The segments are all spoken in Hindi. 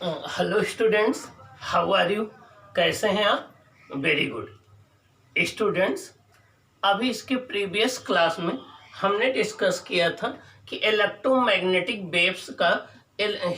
Hello students, how are you? कैसे हैं आप? Very good students. अभी इसके प्रीवियस क्लास में हमने डिस्कस किया था कि इलेक्ट्रोमैग्नेटिक वेव्स का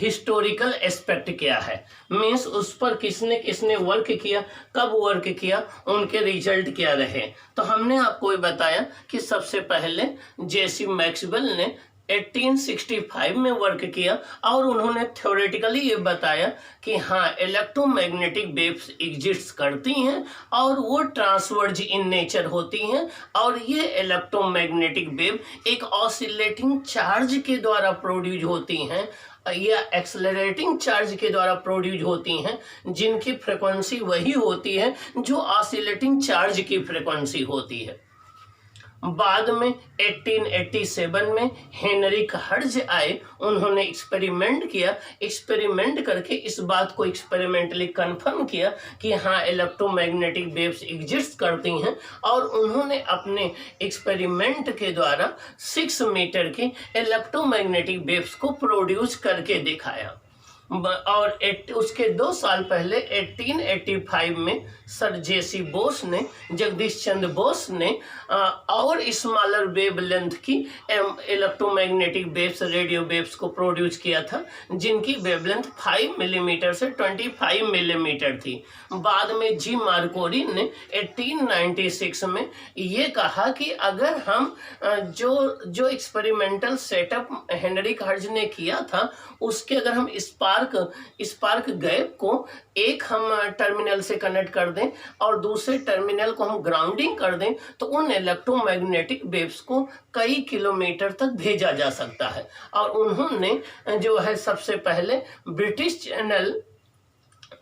हिस्टोरिकल एस्पेक्ट क्या है, मीन्स उस पर किसने किसने वर्क किया, कब वर्क किया, उनके रिजल्ट क्या रहे। तो हमने आपको ये बताया कि सबसे पहले जेसी मैक्सवेल ने 1865 में वर्क किया और उन्होंने थ्योरेटिकली ये बताया कि हाँ, इलेक्ट्रोमैग्नेटिक वेव्स एग्जिस्ट करती हैं और वो ट्रांसवर्ज इन नेचर होती हैं, और ये इलेक्ट्रोमैग्नेटिक वेव एक ऑसिलेटिंग चार्ज के द्वारा प्रोड्यूस होती हैं या एक्सेलरेटिंग चार्ज के द्वारा प्रोड्यूस होती हैं, जिनकी फ्रीक्वेंसी वही होती है जो ऑसिलेटिंग चार्ज की फ्रीक्वेंसी होती है। बाद में 1887 में हेनरिक हर्ट्ज आए, उन्होंने एक्सपेरिमेंट किया, एक्सपेरिमेंट करके इस बात को एक्सपेरिमेंटली कंफर्म किया कि हाँ, इलेक्ट्रोमैग्नेटिक वेव्स एग्जिस्ट करती हैं, और उन्होंने अपने एक्सपेरिमेंट के द्वारा 6 मीटर की इलेक्ट्रोमैग्नेटिक वेव्स को प्रोड्यूस करके दिखाया। और उसके 2 साल पहले 1885 में सर जेसी बोस ने, जगदीश चंद्र बोस ने और स्मॉलर वेव लेंथ की इलेक्ट्रोमैग्नेटिक वेव्स, रेडियो वेव्स को प्रोड्यूस किया था, जिनकी वेवलेंथ 5 मिलीमीटर से 25 मिलीमीटर थी। बाद में जी मार्कोनी ने 1896 में ये कहा कि अगर हम जो एक्सपेरिमेंटल सेटअप हेनरिक हर्ट्ज ने किया था, उसके अगर हम स्पार्क गैप को एक हम टर्मिनल से कनेक्ट कर दें और दूसरे टर्मिनल को हम ग्राउंडिंग कर दें, तो उन इलेक्ट्रोमैग्नेटिक वेव्स को कई किलोमीटर तक भेजा जा सकता है। और उन्होंने जो है सबसे पहले ब्रिटिश चैनल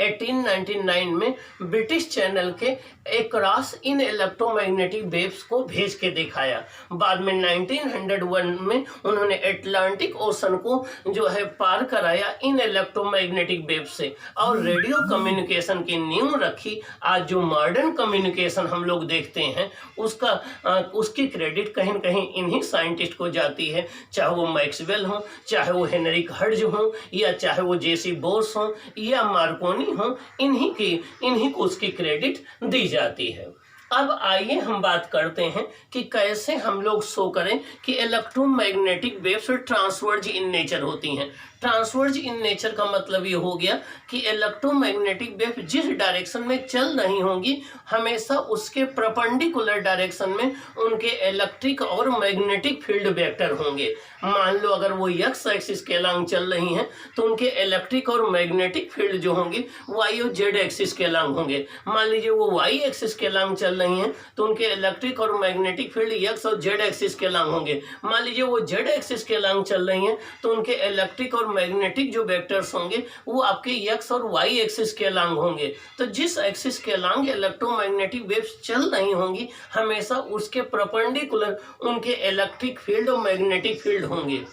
1899 में ब्रिटिश चैनल के अक्रॉस इन इलेक्ट्रोमैग्नेटिक वेव्स को भेज के दिखाया। बाद में 1901 में उन्होंने अटलांटिक ओशन को जो है पार कराया इन इलेक्ट्रोमैग्नेटिक वेव से, और रेडियो कम्युनिकेशन की नींव रखी। आज जो मॉडर्न कम्युनिकेशन हम लोग देखते हैं, उसकी क्रेडिट कहीं न कहीं इन्हीं साइंटिस्ट को जाती है, चाहे वो मैक्सवेल हो, चाहे वो हेनरिक हर्ट्ज हो, या चाहे वो जेसी बोस हो या मार्कोनी हो, इन्हीं को उसकी क्रेडिट दी जाती है। अब आइए हम बात करते हैं कि कैसे हम लोग शो करें कि electromagnetic waves transverse in nature होती हैं। ट्रांसवर्ज इन नेचर का मतलब ये हो गया कि इलेक्ट्रोमैग्नेटिक वेव जिस डायरेक्शन में चल रही होंगी, हमेशा उसके परपेंडिकुलर डायरेक्शन में उनके इलेक्ट्रिक और मैग्नेटिक फील्ड वेक्टर होंगे। मान लो अगर वो एक्स एक्सिस के अलांग चल रही हैं, तो उनके इलेक्ट्रिक और मैग्नेटिक फील्ड जो होंगे वाई और जेड एक्सिस के अलांग होंगे। मान लीजिए वो वाई एक्सिस के अलांग चल रही हैं, तो उनके इलेक्ट्रिक और मैग्नेटिक फील्ड एक्स और जेड एक्सिस के अलांग होंगे। मान लीजिए वो जेड एक्सिस के अलांग चल रही हैं, तो उनके इलेक्ट्रिक और मैग्नेटिक जो वेक्टर्स होंगे वो आपके एक्स और वाई एक्सिस के अलांग होंगे। तो जिस एक्सिस के अलांग इलेक्ट्रोमैग्नेटिक वेव्स चल रही होंगी, हमेशा उसके परपेंडिकुलर उनके इलेक्ट्रिक फील्ड और मैग्नेटिक फील्ड होंगे।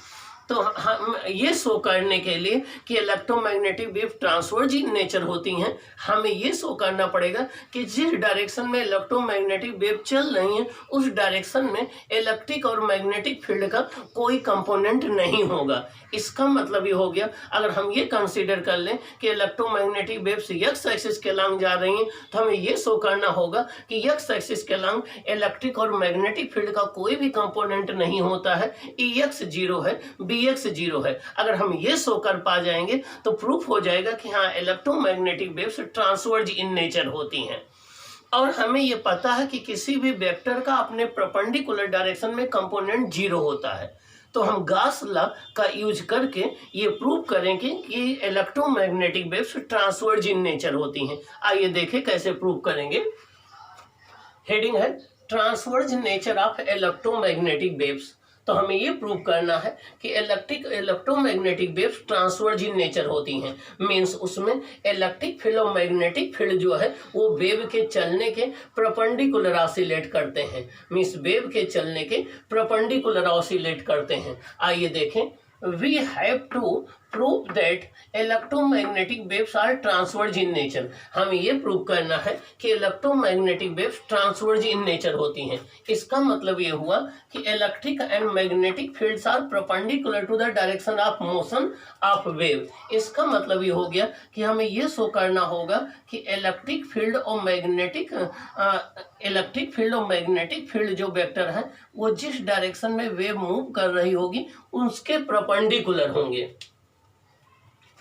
तो हम ये शो करने के लिए कि इलेक्ट्रोमैग्नेटिक वेव ट्रांसवर्ज इन नेचर होती हैं, हमें ये शो करना पड़ेगा कि जिस डायरेक्शन में इलेक्ट्रोमैग्नेटिक वेव चल रही हैं, उस डायरेक्शन में इलेक्ट्रिक और मैग्नेटिक फील्ड का कोई कंपोनेंट नहीं होगा। इसका मतलब ये हो गया, अगर हम ये कंसीडर कर लें कि इलेक्ट्रोमैग्नेटिक वेव्स एक्स एक्सिस के अलांग जा रही हैं, तो हमें ये शो करना होगा कि एक्स एक्सिस के अलांग इलेक्ट्रिक और मैग्नेटिक फील्ड का कोई भी कंपोनेंट नहीं होता है, ई एक्स 0 है, एक्स 0 है। अगर हम ये शो कर पा जाएंगे तो प्रूफ हो जाएगा कि हाँ, electromagnetic waves transverse in nature होती हैं। और हमें ये पता है कि किसी भी वेक्टर का अपने परपेंडिकुलर डायरेक्शन में कंपोनेंट 0 होता है। तो हम गॉस लॉ का यूज करके ये प्रूव करेंगे कि electromagnetic waves transverse in nature होती हैं। आइए देखें कैसे प्रूव करेंगे। हेडिंग है ट्रांसवर्ज नेचर ऑफ इलेक्ट्रोमैग्नेटिक वेव्स। तो हमें ये प्रूव करना है कि electromagnetic waves transverse in nature होती हैं। मींस उसमें इलेक्ट्रिक फील्ड और मैग्नेटिक फील्ड जो है वो वेव के चलने के परपेंडिकुलर ऑसिलेट करते हैं। मींस वेव के चलने के परपेंडिकुलर ऑसिलेट करते हैं। आइए देखें, we have to prove that electromagnetic waves are transverse in nature. हमें ये प्रूव करना है कि electromagnetic waves transverse in nature होती हैं। इसका मतलब ये हुआ कि electric and magnetic fields are perpendicular to the direction of motion of wave. इसका मतलब ये हो गया कि हमें ये शो करना होगा कि इलेक्ट्रिक फील्ड और मैग्नेटिक फील्ड जो वेक्टर है वो जिस डायरेक्शन में वेव मूव कर रही होगी उसके परपेंडिकुलर होंगे।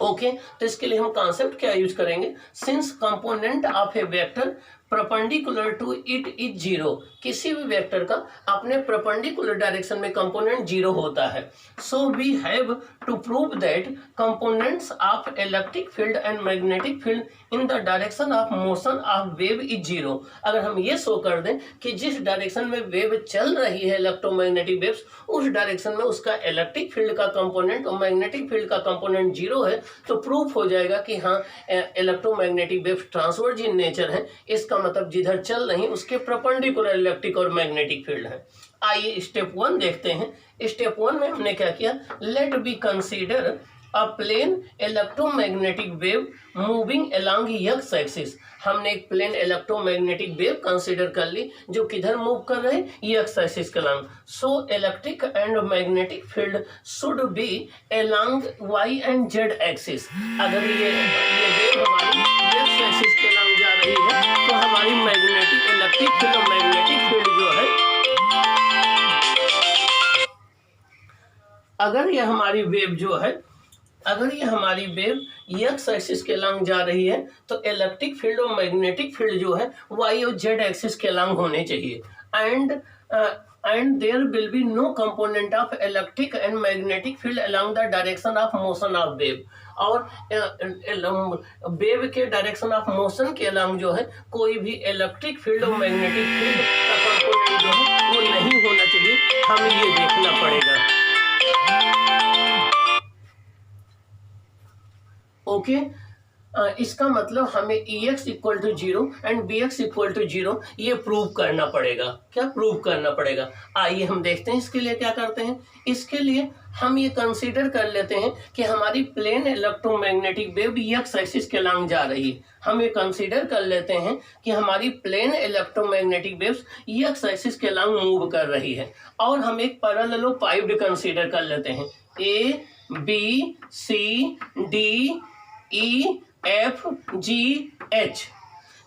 ओके तो इसके लिए हम कॉन्सेप्ट क्या यूज करेंगे, since component of a vector perpendicular to it is zero. किसी भी वेक्टर का अपने परपेंडिकुलर डायरेक्शन में कंपोनेंट जीरो होता है। So we have to prove that components of electric field and magnetic field in the direction of motion of wave is zero. अगर हम ये शो कर दें कि जिस डायरेक्शन में वेव चल रही है इलेक्ट्रोमैग्नेटिक वेव्स उस डायरेक्शन में उसका इलेक्ट्रिक फील्ड का कंपोनेंट और मैग्नेटिक फील्ड का कंपोनेंट जीरो है, तो प्रूफ हो जाएगा कि हाँ electromagnetic waves transverse in nature है। इसका मतलब जिधर चल रही उसके परपेंडिकुलर इलेक्ट्रिक और मैग्नेटिक फील्ड है। आइए स्टेप 1 देखते हैं। स्टेप 1 में हमने क्या किया, let be consider a plane electromagnetic wave moving along x axis. हमने एक प्लेन इलेक्ट्रोमैग्नेटिक वेव कंसीडर कर ली जो किधर मूव कर रहे हैं, एक्स एक्सिस के along. So electric and magnetic field should be along y and z axis. अगर ये वेव हमारी एक्स एक्सिस के अलोंग जा रही है तो हमारी मैग्नेटिक इलेक्ट्रिक फील्ड और मैग्नेटिक फील्ड जो है, अगर ये हमारी वेव जो है, अगर ये हमारी वेव एक्स एक्सिस के अलोंग जा रही है तो इलेक्ट्रिक फील्ड और मैग्नेटिक फील्ड जो है वाई और जेड एक्सिस के अलोंग होने चाहिए। And there will be no component of electric and magnetic field along the direction of motion of wave. और वेव के डायरेक्शन ऑफ मोशन के अलोंग जो है कोई भी इलेक्ट्रिक फील्ड और मैग्नेटिक फील्ड का कंपोनेंट जो है वो नहीं होना चाहिए। हमें ये देखना पड़ेगा। ओके इसका मतलब हमें Ex equal to 0 and Bx equal to 0 ये प्रूव करना पड़ेगा। क्या प्रूव करना पड़ेगा, आइए हम देखते हैं इसके लिए क्या करते हैं। इसके लिए हम ये कंसीडर कर लेते हैं कि हमारी plane electromagnetic wave x axis के अलोंग जा रही है। हम ये कंसीडर कर लेते हैं कि हमारी plane electromagnetic waves x axis के अलोंग मूव कर रही है। और हम एक पैरेललोपाइप्ड कंसीडर कर लेते हैं, A B C D E F G H,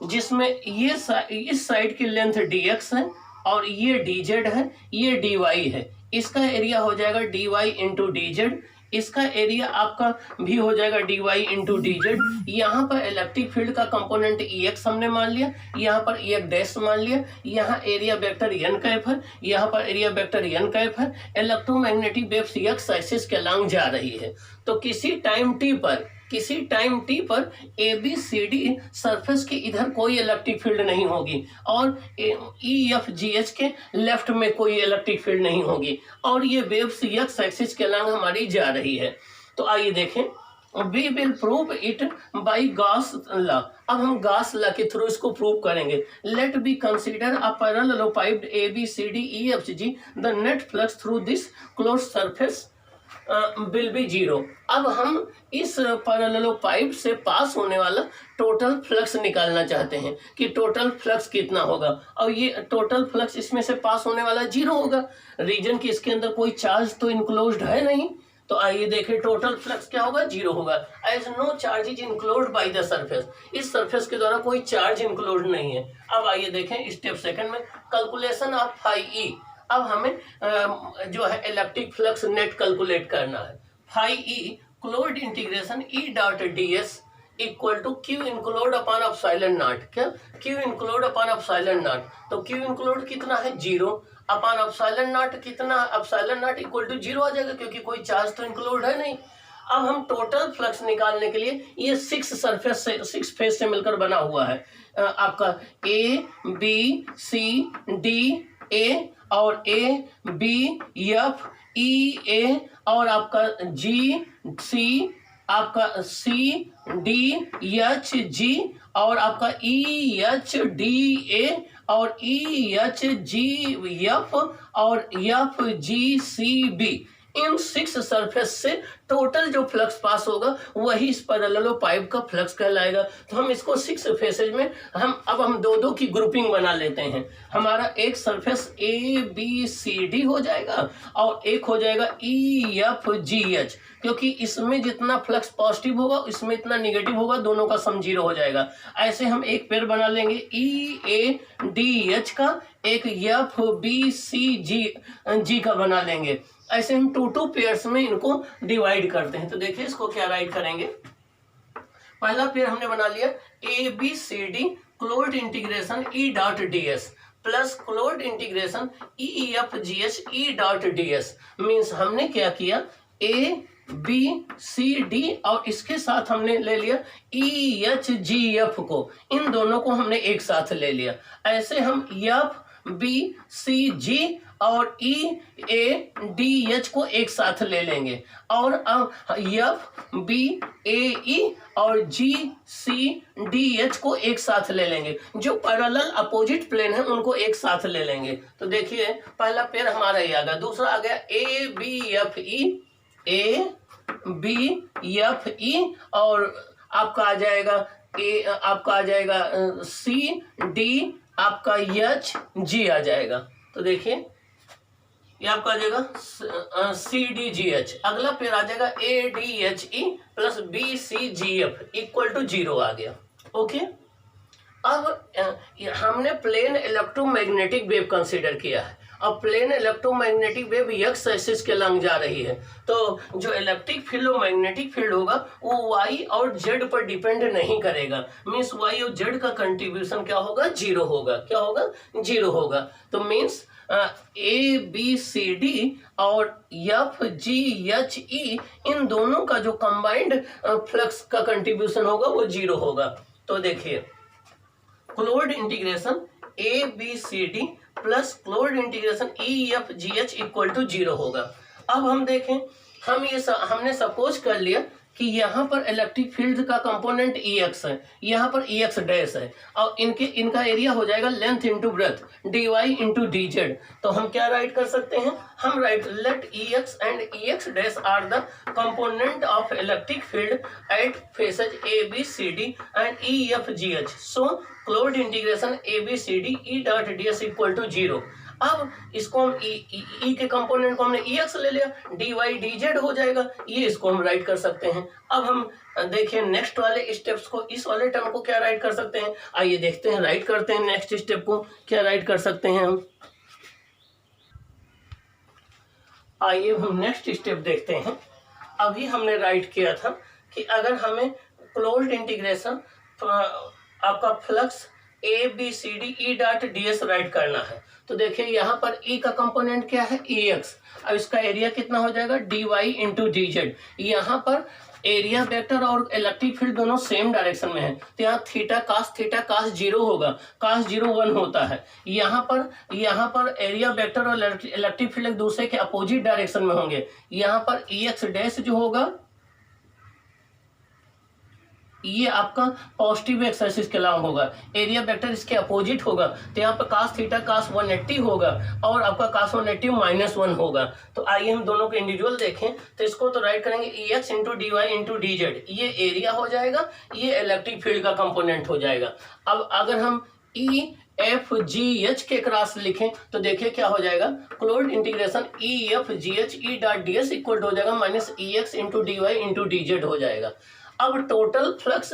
जिसमें ये इस साइड की लेंथ dx है और ये dz है, ये dy है। इसका एरिया हो जाएगा dy इंटू dz। इसका एरिया आपका भी हो जाएगा dy इंटू dz। यहाँ पर इलेक्ट्रिक फील्ड का कंपोनेंट Ex हमने मान लिया, यहाँ पर Ex डैश मान लिया, यहाँ एरिया वेक्टर n कैप है, यहाँ पर एरिया वेक्टर n कैप है। इलेक्ट्रोमैग्नेटिक वेव्स एक्स एक्सिस के अलोंग जा रही है। तो किसी टाइम t पर ABCD सरफेस के इधर कोई इलेक्ट्रिक फील्ड नहीं होगी और EFGH के लेफ्ट में कोई इलेक्ट्रिक फील्ड नहीं होगी और ये वेव्स एक्स एक्सिस के अलोंग हमारी जा रही है। तो आइए देखें, we will prove it by Gauss law. अब हम गॉस लॉ के थ्रू इसको प्रूव करेंगे। Let be consider a parallelepiped ABCDEFG, the net flux through this close surface will be 0। अब हम इस पैरेललोपाइप से पास होने वाला टोटल फ्लक्स निकालना चाहते हैं कि टोटल फ्लक्स कितना होगा, और ये टोटल फ्लक्स इसमें से पास होने वाला 0 होगा। रीजन कि इसके अंदर कोई चार्ज तो इनक्लोज्ड है नहीं। तो आइए देखें टोटल फ्लक्स क्या होगा, 0 होगा। As no charge is enclosed by the surface, इस सरफेस के द्वारा कोई चार्ज इंक्लोज्ड नहीं है। अब आइए देखें स्टेप सेकंड में, कैलकुलेशन ऑफ फाई ई। अब हमें जो है इलेक्ट्रिक फ्लक्स नेट कैलकुलेट करना है। Phi E closed integration E dot ds equal to Q enclosed upon epsilon naught. क्या Q enclosed upon epsilon naught, तो Q इंक्लोड कितना है 0 अपॉन एप्सिलॉन नॉट कितना, एप्सिलॉन नॉट इक्वल टू 0 आ जाएगा क्योंकि कोई चार्ज तो इंक्लोड है नहीं। अब हम टोटल फ्लक्स निकालने के लिए, ये 6 फेज से मिलकर बना हुआ है आपका A B C D A और A B F E A और आपका G C, आपका C D H G और आपका E H D A और E H G F और F G C B। इन 6 सरफेस से टोटल जो फ्लक्स पास होगा वही इस पैरेललो पाइप का फ्लक्स कहलाएगा। तो हम इसको 6 फेसेज में हम दो दो की ग्रुपिंग बना लेते हैं। हमारा एक सरफेस ABCD हो जाएगा और एक हो जाएगा EFGH, क्योंकि इसमें जितना फ्लक्स पॉजिटिव होगा इसमें इतना निगेटिव होगा, दोनों का सम 0 हो जाएगा। ऐसे हम एक पेयर बना लेंगे EADH का, एक FBCG का बना लेंगे। ऐसे हम 2 पेयर्स में इनको डिवाइड करते हैं। तो देखिए इसको क्या राइट करेंगे। पहला पेयर हमने बना लिया ABCD closed integration E.ds plus closed integration EFGH E.ds। Means हमने क्या किया, ABCD और इसके साथ हमने ले लिया EHGF को, इन दोनों को हमने एक साथ ले लिया। ऐसे हम FBCG और EADH को एक साथ ले लेंगे और FBAE और GCDH को एक साथ ले लेंगे। जो पैरेलल अपोजिट प्लेन है उनको एक साथ ले लेंगे। तो देखिए पहला पेयर हमारा ये आ गया। दूसरा आ गया ABFE और आपका आ जाएगा CD, आपका HG आ जाएगा। तो देखिए ये आपका आ जाएगा CDGH। अगला पेयर आ जाएगा ADHE plus BCGF equal to 0 आ गया। ओके, अब हमने प्लेन इलेक्ट्रोमैग्नेटिक वेव कंसीडर किया है। अब plane electromagnetic wave x axis के लंग जा रही है, तो जो इलेक्ट्रिक फील्ड और मैग्नेटिक फील्ड होगा वो वाई और जेड पर डिपेंड नहीं करेगा। मीन्स वाई और जेड का कंट्रीब्यूशन क्या होगा, 0 होगा। क्या होगा, 0 होगा। तो मीन्स ABCD और FGHE इन दोनों का जो कंबाइंड फ्लक्स का कंट्रीब्यूशन होगा वो 0 होगा। तो देखिए closed integration ABCD plus closed integration EFGH equal to 0 होगा। अब हम देखें, हमने सपोज कर लिया कि यहाँ पर इलेक्ट्रिक फील्ड का कंपोनेंट EX है, यहाँ पर EX डैश है और इनका एरिया हो जाएगा length into breadth dy into dz। तो हम क्या राइट कर सकते हैं, हम write let EX and EX dash are the component of electric field at faces ABCD and EFGH। So closed integration ABCD E.ds equal to 0। अब इसको हम E के कंपोनेंट को हमने EX ले लिया, dy dz हो जाएगा, ये इसको हम राइट कर सकते हैं। अब हम देखिए नेक्स्ट वाले स्टेप्स को, इस वाले टर्म को क्या राइट कर सकते हैं, आइए देखते हैं, राइट करते हैं। नेक्स्ट स्टेप को क्या राइट कर सकते हैं हम, आइए हम नेक्स्ट स्टेप देखते हैं। अभी हमने राइट किया था कि अगर हमें क्लोज्ड इंटीग्रेशन आपका फ्लक्स ABCD E.ds राइट करना है, तो देखिए यहाँ पर E का कंपोनेंट क्या है, EX। अब इसका एरिया कितना हो जाएगा, dy इंटू dz। यहाँ पर एरिया वेक्टर और इलेक्ट्रिक फील्ड दोनों सेम डायरेक्शन में है, तो यहाँ थीटा कास 0 होगा, कास 0 1 होता है। यहाँ पर एरिया वेक्टर और इलेक्ट्रिक फील्ड एक दूसरे के अपोजिट डायरेक्शन में होंगे। यहाँ पर EX डैश जो होगा ये आपका पॉजिटिव एक्स एक्सिस के लॉन्ग होगा, एरिया वेक्टर इसके अपोजिट होगा, तो यहाँ पर कास 180 होगा और आपका कास 180 -1 होगा। तो आइए हम दोनों को इंडिविजुअल देखें। तो इसको तो राइट करेंगे EX into dy into dz, ये एरिया हो जाएगा, ये इलेक्ट्रिक फील्ड का कंपोनेंट हो जाएगा। अब अगर हम EFGH के क्रॉस लिखें तो देखिए क्या हो जाएगा, closed integration EFGH E.ds equal हो जाएगा -EX into dy into dz हो जाएगा। अब टोटल फ्लक्स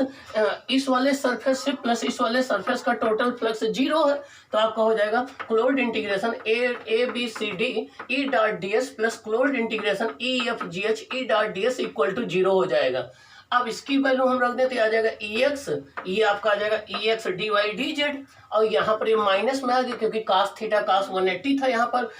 इस वाले सरफेस से प्लस इस वाले सरफेस का टोटल फ्लक्स 0 है, तो आपका हो जाएगा closed integration ABCD E.ds plus closed integration EFGH E.ds equal to 0 हो जाएगा। अब इसकी वैल्यू हम रख दें तो आ जाएगा EX, ये आपका आ जाएगा EX dy dz और यहाँ पर ये माइनस में आ गया क्योंकि कास 180 था। यहाँ पर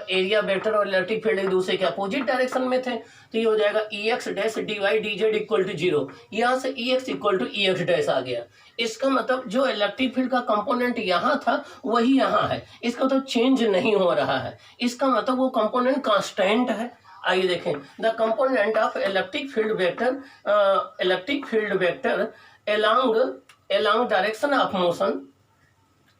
एरिया वेक्टर और इलेक्ट्रिक फील्ड एक दूसरे के अपोजिट डायरेक्शन में थे, तो ये हो जाएगा EX dash dy dz equal to 0। यहाँ से EX equal to EX dash आ गया। इसका मतलब जो इलेक्ट्रिक फील्ड का कंपोनेंट यहाँ था वही यहाँ है, इसका तो चेंज नहीं हो रहा है, इसका मतलब वो कंपोनेंट कांस्टेंट है। आइए देखें, the component of electric field vector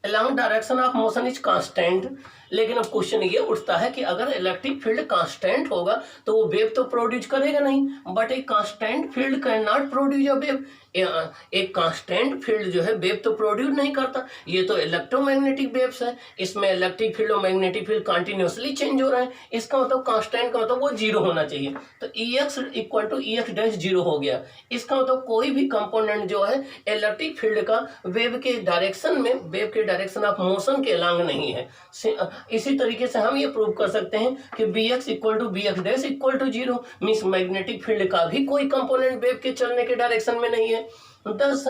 along direction of motion is constant, लेकिन अब क्वेश्चन ये उठता है कि अगर इलेक्ट्रिक फील्ड कांस्टेंट होगा तो वो वेव तो प्रोड्यूस करेगा नहीं, बट एक constant field can not produce a wave. एक कांस्टेंट फील्ड जो है वेव तो प्रोड्यूस नहीं करता। ये तो इलेक्ट्रोमैग्नेटिक वेव्स है, इसमें इलेक्ट्रिक फील्ड और मैग्नेटिक फील्ड कंटिन्यूसली चेंज हो रहा है। इसका मतलब कांस्टेंट का मतलब वो जीरो होना चाहिए। तो Ex equal to Ex dash zero हो गया। इसका मतलब कोई भी कंपोनेंट जो है इलेक्ट्रिक फील्ड का वेव के डायरेक्शन में, वेव के डायरेक्शन ऑफ मोशन के अलांग नहीं है। इसी तरीके से हम ये प्रूव कर सकते हैं कि Bx equal to Bx dash equal to zero, means magnetic field का भी कोई कंपोनेंट वेव के चलने के डायरेक्शन में नहीं है। Thus,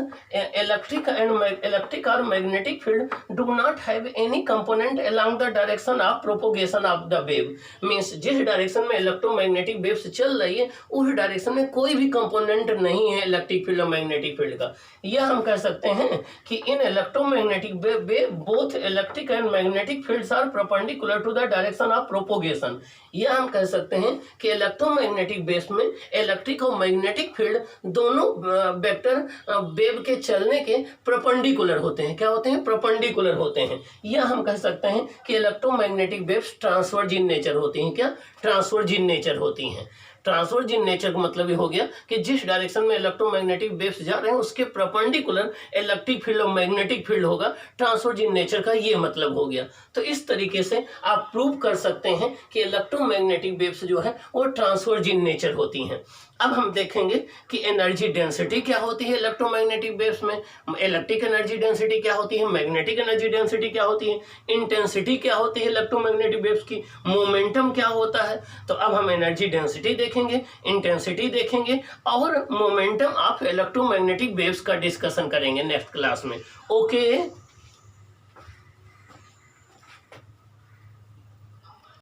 electric or magnetic field do not have any component along the direction of propagation of the wave. Means जिस डायरेक्शन में इलेक्ट्रोमैग्नेटिक वेव्स चल रही है उस डायरेक्शन में कोई भी कंपोनेंट नहीं है इलेक्ट्रिक फील्ड और मैग्नेटिक फील्ड का। यह हम कह सकते हैं कि in electromagnetic wave both electric and magnetic fields are perpendicular to the direction of propagation. यह हम कह सकते हैं कि इलेक्ट्रोमैग्नेटिक वेव्स में इलेक्ट्रिक और मैग्नेटिक फील्ड दोनों वेक्टर वेव के चलने के परपेंडिकुलर होते हैं। क्या होते हैं? परपेंडिकुलर होते हैं। यह हम कह सकते हैं कि electromagnetic waves transverse in nature होती हैं। क्या? ट्रांसवर्ज इन नेचर होती हैं। ट्रांसवर्ज इन नेचर का मतलब ये हो गया कि जिस डायरेक्शन में इलेक्ट्रोमैग्नेटिक वेव्स जा रहे हैं उसके परपेंडिकुलर इलेक्ट्रिक फील्ड और मैग्नेटिक फील्ड होगा। ट्रांसवर्ज इन नेचर का ये मतलब हो गया। तो इस तरीके से आप प्रूव कर सकते हैं कि इलेक्ट्रोमैग्नेटिक वेव्स जो है वो ट्रांसवर्ज इन नेचर होती हैं। अब हम देखेंगे कि एनर्जी डेंसिटी क्या होती है इलेक्ट्रोमैग्नेटिक वेव्स में, इलेक्ट्रिक एनर्जी डेंसिटी क्या होती है, मैग्नेटिक एनर्जी डेंसिटी क्या होती है, इंटेंसिटी क्या होती है इलेक्ट्रोमैग्नेटिक वेव्स की, मोमेंटम क्या होता है। तो अब हम एनर्जी डेंसिटी देखेंगे, इंटेंसिटी देखेंगे और मोमेंटम ऑफ इलेक्ट्रोमैग्नेटिक वेव्स का डिस्कशन करेंगे नेक्स्ट क्लास में। ओके।